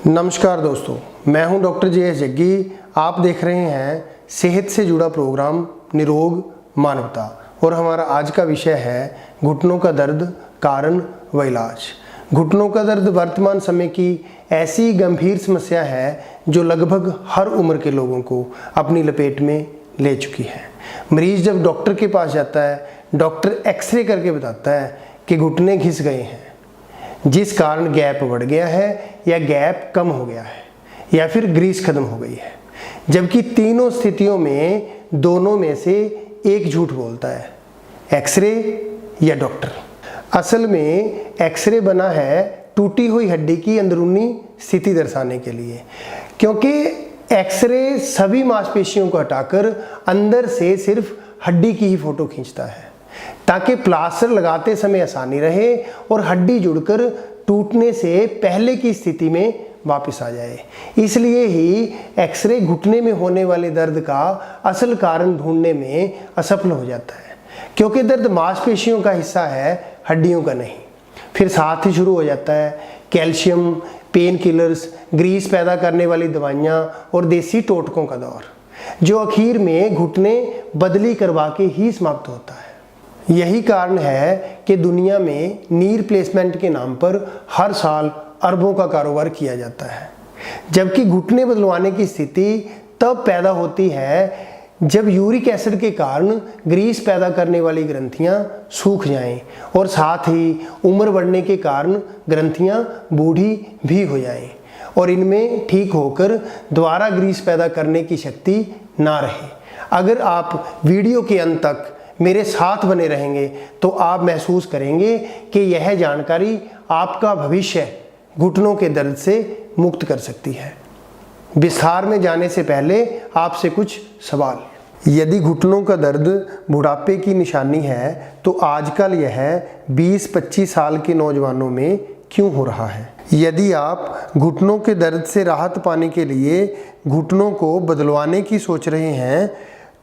नमस्कार दोस्तों, मैं हूं डॉक्टर जे जग्गी। आप देख रहे हैं सेहत से जुड़ा प्रोग्राम निरोग मानवता और हमारा आज का विषय है घुटनों का दर्द, कारण व इलाज। घुटनों का दर्द वर्तमान समय की ऐसी गंभीर समस्या है जो लगभग हर उम्र के लोगों को अपनी लपेट में ले चुकी है। मरीज जब डॉक्टर के पास जाता है, डॉक्टर एक्सरे करके बताता है कि घुटने घिस गए हैं, जिस कारण गैप बढ़ गया है या गैप कम हो गया है या फिर ग्रीस खत्म हो गई है। जबकि तीनों स्थितियों में दोनों में से एक झूठ बोलता है, एक्सरे या डॉक्टर। असल में एक्सरे बना है टूटी हुई हड्डी की अंदरूनी स्थिति दर्शाने के लिए, क्योंकि एक्सरे सभी मांसपेशियों को हटाकर अंदर से सिर्फ हड्डी की ही फोटो खींचता है ताकि प्लास्टर लगाते समय आसानी रहे और हड्डी जुड़कर टूटने से पहले की स्थिति में वापस आ जाए। इसलिए ही एक्सरे घुटने में होने वाले दर्द का असल कारण ढूंढने में असफल हो जाता है, क्योंकि दर्द मांसपेशियों का हिस्सा है, हड्डियों का नहीं। फिर साथ ही शुरू हो जाता है कैल्शियम, पेन किलर्स, ग्रीस पैदा करने वाली दवाइयाँ और देसी टोटकों का दौर, जो आखिर में घुटने बदली करवा के ही समाप्त होता है। यही कारण है कि दुनिया में नी रिप्लेसमेंट के नाम पर हर साल अरबों का कारोबार किया जाता है, जबकि घुटने बदलवाने की स्थिति तब पैदा होती है जब यूरिक एसिड के कारण ग्रीस पैदा करने वाली ग्रंथियां सूख जाएं और साथ ही उम्र बढ़ने के कारण ग्रंथियां बूढ़ी भी हो जाएं और इनमें ठीक होकर दोबारा ग्रीस पैदा करने की शक्ति ना रहे। अगर आप वीडियो के अंत तक मेरे साथ बने रहेंगे तो आप महसूस करेंगे कि यह जानकारी आपका भविष्य घुटनों के दर्द से मुक्त कर सकती है। विस्तार में जाने से पहले आपसे कुछ सवाल। यदि घुटनों का दर्द बुढ़ापे की निशानी है तो आजकल यह 20-25 साल के नौजवानों में क्यों हो रहा है? यदि आप घुटनों के दर्द से राहत पाने के लिए घुटनों को बदलवाने की सोच रहे हैं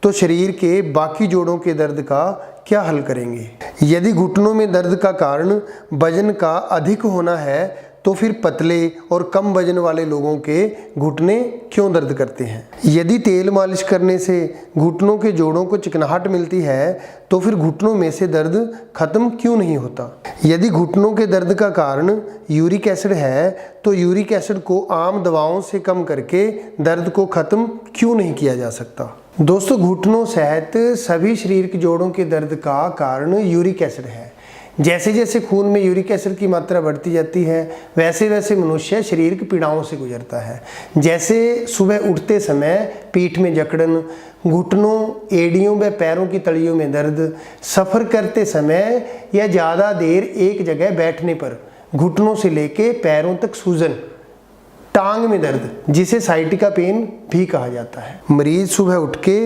तो शरीर के बाकी जोड़ों के दर्द का क्या हल करेंगे? यदि घुटनों में दर्द का कारण वजन का अधिक होना है तो फिर पतले और कम वजन वाले लोगों के घुटने क्यों दर्द करते हैं? यदि तेल मालिश करने से घुटनों के जोड़ों को चिकनाहट मिलती है तो फिर घुटनों में से दर्द खत्म क्यों नहीं होता? यदि घुटनों के दर्द का कारण यूरिक एसिड है तो यूरिक एसिड को आम दवाओं से कम करके दर्द को खत्म क्यों नहीं किया जा सकता? दोस्तों, घुटनों सहित सभी शरीर के जोड़ों के दर्द का कारण यूरिक एसिड है। जैसे जैसे खून में यूरिक एसिड की मात्रा बढ़ती जाती है वैसे वैसे मनुष्य शरीर की पीड़ाओं से गुजरता है। जैसे सुबह उठते समय पीठ में जकड़न, घुटनों, एड़ियों व पैरों की तलियों में दर्द, सफ़र करते समय या ज़्यादा देर एक जगह बैठने पर घुटनों से लेके पैरों तक सूजन, टांग में दर्द, जिसे साइटिका पेन भी कहा जाता है। मरीज सुबह उठ के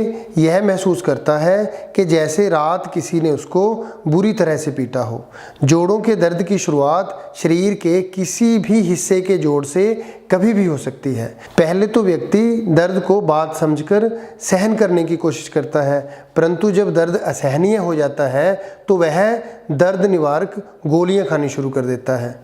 यह महसूस करता है कि जैसे रात किसी ने उसको बुरी तरह से पीटा हो। जोड़ों के दर्द की शुरुआत शरीर के किसी भी हिस्से के जोड़ से कभी भी हो सकती है। पहले तो व्यक्ति दर्द को बात समझकर सहन करने की कोशिश करता है, परंतु जब दर्द असहनीय हो जाता है तो वह दर्द निवारक गोलियां खानी शुरू कर देता है।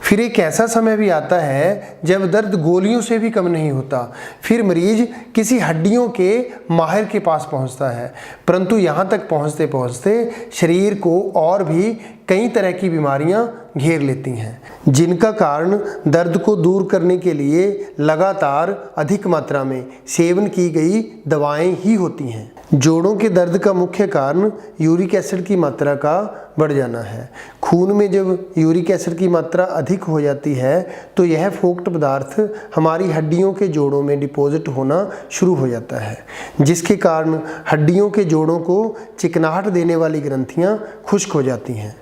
फिर एक ऐसा समय भी आता है जब दर्द गोलियों से भी कम नहीं होता। फिर मरीज किसी हड्डियों के माहिर के पास पहुंचता है, परंतु यहाँ तक पहुँचते पहुँचते शरीर को और भी कई तरह की बीमारियां घेर लेती हैं, जिनका कारण दर्द को दूर करने के लिए लगातार अधिक मात्रा में सेवन की गई दवाएं ही होती हैं। जोड़ों के दर्द का मुख्य कारण यूरिक एसिड की मात्रा का बढ़ जाना है। खून में जब यूरिक एसिड की मात्रा अधिक हो जाती है तो यह फोक्ट पदार्थ हमारी हड्डियों के जोड़ों में डिपॉजिट होना शुरू हो जाता है, जिसके कारण हड्डियों के जोड़ों को चिकनाहट देने वाली ग्रंथियां खुश्क हो जाती हैं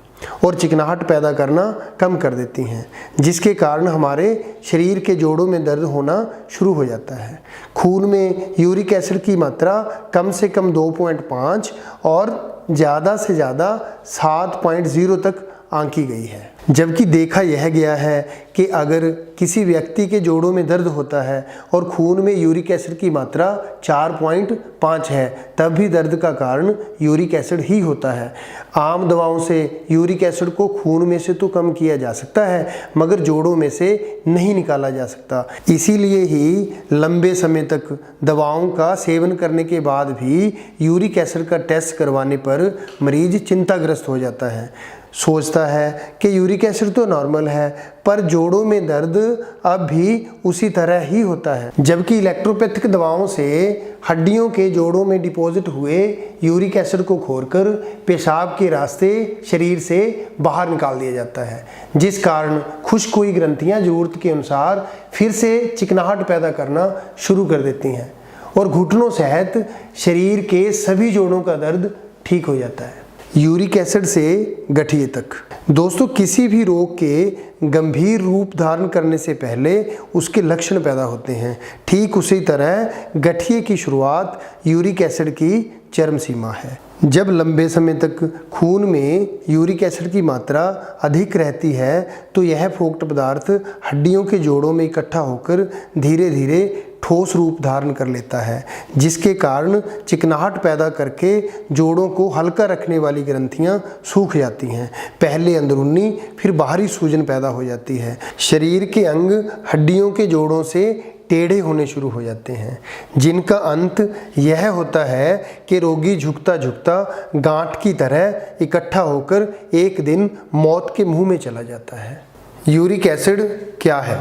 और चिकनाहट पैदा करना कम कर देती हैं, जिसके कारण हमारे शरीर के जोड़ों में दर्द होना शुरू हो जाता है। खून में यूरिक एसिड की मात्रा कम से कम 2.5 और ज़्यादा से ज़्यादा 7.0 तक आंकी गई है। जबकि देखा यह गया है कि अगर किसी व्यक्ति के जोड़ों में दर्द होता है और खून में यूरिक एसिड की मात्रा 4.5 है, तब भी दर्द का कारण यूरिक एसिड ही होता है। आम दवाओं से यूरिक एसिड को खून में से तो कम किया जा सकता है, मगर जोड़ों में से नहीं निकाला जा सकता। इसीलिए ही लंबे समय तक दवाओं का सेवन करने के बाद भी यूरिक एसिड का टेस्ट करवाने पर मरीज चिंताग्रस्त हो जाता है, सोचता है कि यूरिक एसिड तो नॉर्मल है, पर जोड़ों में दर्द अब भी उसी तरह ही होता है। जबकि इलेक्ट्रोपैथिक दवाओं से हड्डियों के जोड़ों में डिपॉजिट हुए यूरिक एसिड को खोलकर पेशाब के रास्ते शरीर से बाहर निकाल दिया जाता है, जिस कारण खुश्क हुई ग्रंथियां ज़रूरत के अनुसार फिर से चिकनाहट पैदा करना शुरू कर देती हैं और घुटनों सहित शरीर के सभी जोड़ों का दर्द ठीक हो जाता है। यूरिक एसिड से गठिए तक। दोस्तों, किसी भी रोग के गंभीर रूप धारण करने से पहले उसके लक्षण पैदा होते हैं। ठीक उसी तरह गठिए की शुरुआत यूरिक एसिड की चरम सीमा है। जब लंबे समय तक खून में यूरिक एसिड की मात्रा अधिक रहती है तो यह फोक्ट पदार्थ हड्डियों के जोड़ों में इकट्ठा होकर धीरे धीरे ठोस रूप धारण कर लेता है, जिसके कारण चिकनाहट पैदा करके जोड़ों को हल्का रखने वाली ग्रंथियां सूख जाती हैं। पहले अंदरूनी फिर बाहरी सूजन पैदा हो जाती है। शरीर के अंग हड्डियों के जोड़ों से टेढ़े होने शुरू हो जाते हैं, जिनका अंत यह होता है कि रोगी झुकता झुकता गांठ की तरह इकट्ठा होकर एक दिन मौत के मुंह में चला जाता है। यूरिक एसिड क्या है?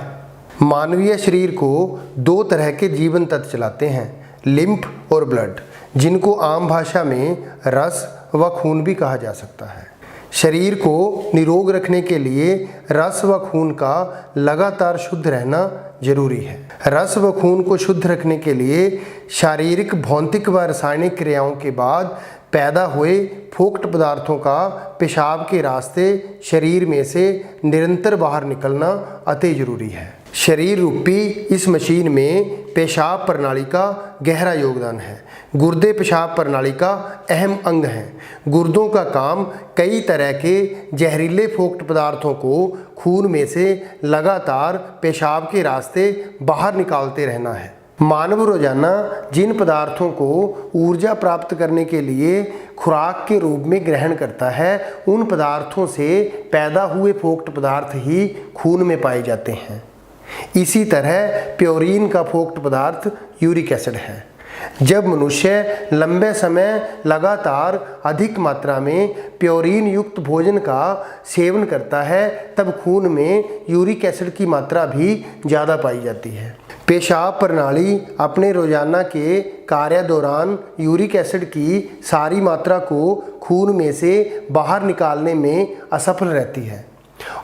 मानवीय शरीर को दो तरह के जीवन तत्व चलाते हैं, लिम्फ और ब्लड, जिनको आम भाषा में रस व खून भी कहा जा सकता है। शरीर को निरोग रखने के लिए रस व खून का लगातार शुद्ध रहना जरूरी है। रस व खून को शुद्ध रखने के लिए शारीरिक, भौतिक व रासायनिक क्रियाओं के बाद पैदा हुए फोक्ट पदार्थों का पेशाब के रास्ते शरीर में से निरंतर बाहर निकलना अति जरूरी है। शरीर रूपी इस मशीन में पेशाब प्रणाली का गहरा योगदान है। गुर्दे पेशाब प्रणाली का अहम अंग हैं। गुर्दों का काम कई तरह के जहरीले फोक्ट पदार्थों को खून में से लगातार पेशाब के रास्ते बाहर निकालते रहना है। मानव रोजाना जिन पदार्थों को ऊर्जा प्राप्त करने के लिए खुराक के रूप में ग्रहण करता है, उन पदार्थों से पैदा हुए फोक्ट पदार्थ ही खून में पाए जाते हैं। इसी तरह प्योरीन का फोक्ट पदार्थ यूरिक एसिड है। जब मनुष्य लंबे समय लगातार अधिक मात्रा में प्योरीन युक्त भोजन का सेवन करता है, तब खून में यूरिक एसिड की मात्रा भी ज़्यादा पाई जाती है। पेशाब प्रणाली अपने रोजाना के कार्य दौरान यूरिक एसिड की सारी मात्रा को खून में से बाहर निकालने में असफल रहती है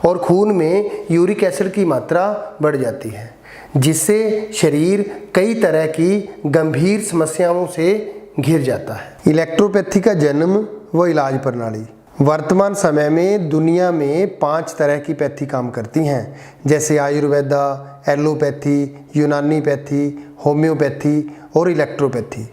और खून में यूरिक एसिड की मात्रा बढ़ जाती है, जिससे शरीर कई तरह की गंभीर समस्याओं से घिर जाता है। इलेक्ट्रोपैथी का जन्म व इलाज प्रणाली। वर्तमान समय में दुनिया में 5 तरह की पैथी काम करती हैं, जैसे आयुर्वेदा, एलोपैथी, यूनानी पैथी, होम्योपैथी और इलेक्ट्रोपैथी।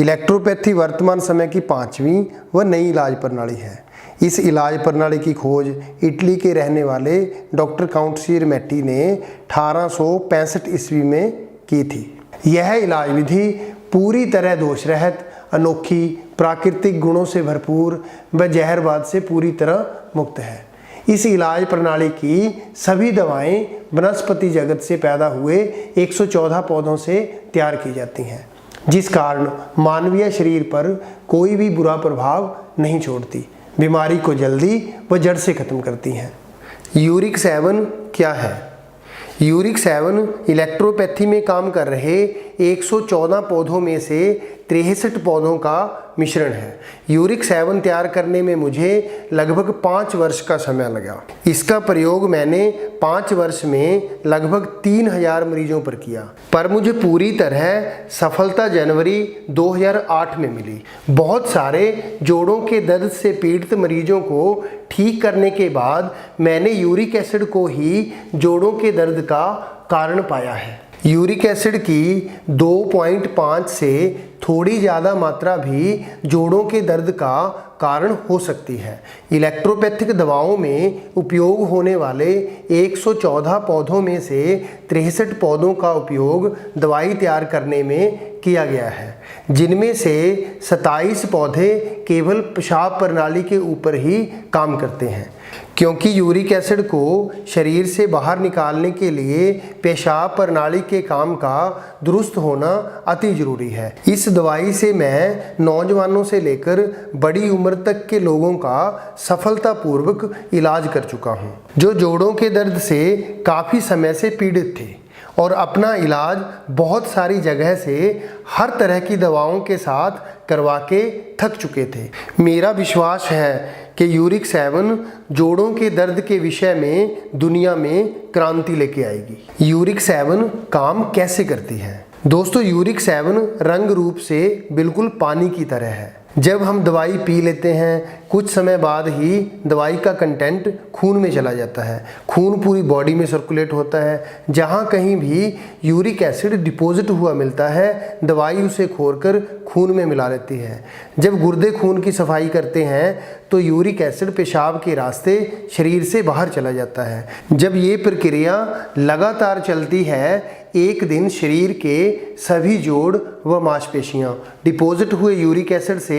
इलेक्ट्रोपैथी वर्तमान समय की 5वीं व नई इलाज प्रणाली है। इस इलाज प्रणाली की खोज इटली के रहने वाले डॉक्टर काउंटसीर मैटी ने 1865 ईस्वी में की थी। यह इलाज विधि पूरी तरह दोष रहित, अनोखी, प्राकृतिक गुणों से भरपूर व जहरबाद से पूरी तरह मुक्त है। इस इलाज प्रणाली की सभी दवाएं वनस्पति जगत से पैदा हुए 114 पौधों से तैयार की जाती हैं, जिस कारण मानवीय शरीर पर कोई भी बुरा प्रभाव नहीं छोड़ती, बीमारी को जल्दी व जड़ से खत्म करती हैं। यूरिक 7 क्या है? यूरिक 7 इलेक्ट्रोपैथी में काम कर रहे 114 पौधों में से 63 पौधों का मिश्रण है। यूरिक 7 तैयार करने में मुझे लगभग 5 वर्ष का समय लगा। इसका प्रयोग मैंने 5 वर्ष में लगभग 3000 मरीजों पर किया, पर मुझे पूरी तरह सफलता जनवरी 2008 में मिली। बहुत सारे जोड़ों के दर्द से पीड़ित मरीजों को ठीक करने के बाद मैंने यूरिक एसिड को ही जोड़ों के दर्द का कारण पाया है। यूरिक एसिड की 2.5 से थोड़ी ज़्यादा मात्रा भी जोड़ों के दर्द का कारण हो सकती है। इलेक्ट्रोपैथिक दवाओं में उपयोग होने वाले 114 पौधों में से 63 पौधों का उपयोग दवाई तैयार करने में किया गया है, जिनमें से 27 पौधे केवल पेशाब प्रणाली के ऊपर ही काम करते हैं, क्योंकि यूरिक एसिड को शरीर से बाहर निकालने के लिए पेशाब प्रणाली के काम का दुरुस्त होना अति जरूरी है। इस दवाई से मैं नौजवानों से लेकर बड़ी उम्र तक के लोगों का सफलतापूर्वक इलाज कर चुका हूं, जो जोड़ों के दर्द से काफ़ी समय से पीड़ित थे और अपना इलाज बहुत सारी जगह से हर तरह की दवाओं के साथ करवा के थक चुके थे। मेरा विश्वास है कि यूरिक 7 जोड़ों के दर्द के विषय में दुनिया में क्रांति लेके आएगी। यूरिक 7 काम कैसे करती है? दोस्तों, यूरिक 7 रंग रूप से बिल्कुल पानी की तरह है। जब हम दवाई पी लेते हैं, कुछ समय बाद ही दवाई का कंटेंट खून में चला जाता है। खून पूरी बॉडी में सर्कुलेट होता है। जहाँ कहीं भी यूरिक एसिड डिपॉजिट हुआ मिलता है, दवाई उसे खोलकर खून में मिला लेती है। जब गुर्दे खून की सफाई करते हैं तो यूरिक एसिड पेशाब के रास्ते शरीर से बाहर चला जाता है। जब ये प्रक्रिया लगातार चलती है, एक दिन शरीर के सभी जोड़ व मांसपेशियां डिपॉजिट हुए यूरिक एसिड से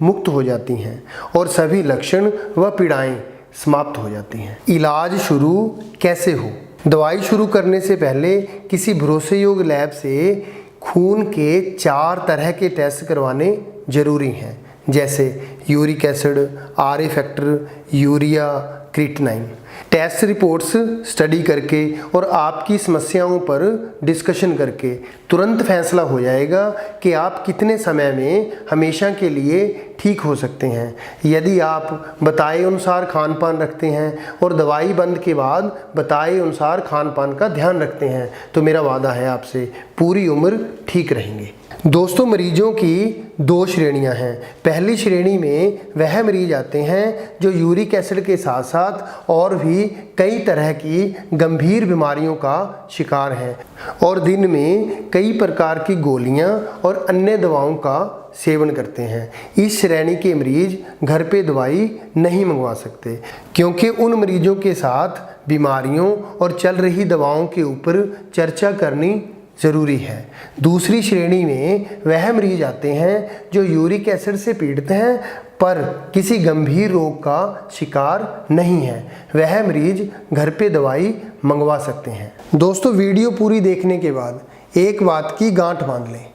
मुक्त हो जाती हैं और सभी लक्षण व पीड़ाएं समाप्त हो जाती हैं। इलाज शुरू कैसे हो? दवाई शुरू करने से पहले किसी भरोसेयोग्य लैब से खून के 4 तरह के टेस्ट करवाने जरूरी हैं, जैसे uric acid, RA factor, urea, creatinine. Test reports study करके और आपकी समस्याओं पर डिस्कशन करके तुरंत फैसला हो जाएगा कि आप कितने समय में हमेशा के लिए ठीक हो सकते हैं। यदि आप बताए अनुसार खान पान रखते हैं और दवाई बंद के बाद बताए अनुसार खान पान का ध्यान रखते हैं, तो मेरा वादा है आपसे पूरी उम्र ठीक रहेंगे। दोस्तों, मरीजों की 2 श्रेणियां हैं। पहली श्रेणी में वह मरीज आते हैं जो यूरिक एसिड के साथ साथ और भी कई तरह की गंभीर बीमारियों का शिकार हैं और दिन में कई प्रकार की गोलियां और अन्य दवाओं का सेवन करते हैं। इस श्रेणी के मरीज घर पे दवाई नहीं मंगवा सकते, क्योंकि उन मरीजों के साथ बीमारियों और चल रही दवाओं के ऊपर चर्चा करनी ज़रूरी है। दूसरी श्रेणी में वह मरीज आते हैं जो यूरिक एसिड से पीड़ित हैं पर किसी गंभीर रोग का शिकार नहीं है। वह मरीज घर पे दवाई मंगवा सकते हैं। दोस्तों, वीडियो पूरी देखने के बाद एक बात की गांठ बांध लें।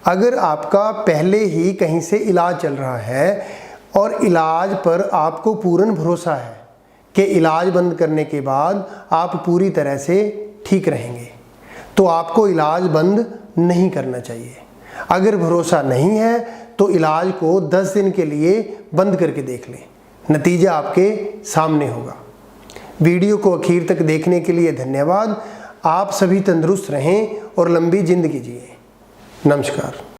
अगर आपका पहले ही कहीं से इलाज चल रहा है और इलाज पर आपको पूर्ण भरोसा है कि इलाज बंद करने के बाद आप पूरी तरह से ठीक रहेंगे, तो आपको इलाज बंद नहीं करना चाहिए। अगर भरोसा नहीं है तो इलाज को 10 दिन के लिए बंद करके देख लें, नतीजा आपके सामने होगा। वीडियो को आखिर तक देखने के लिए धन्यवाद। आप सभी तंदुरुस्त रहें और लंबी जिंदगी जिए। नमस्कार।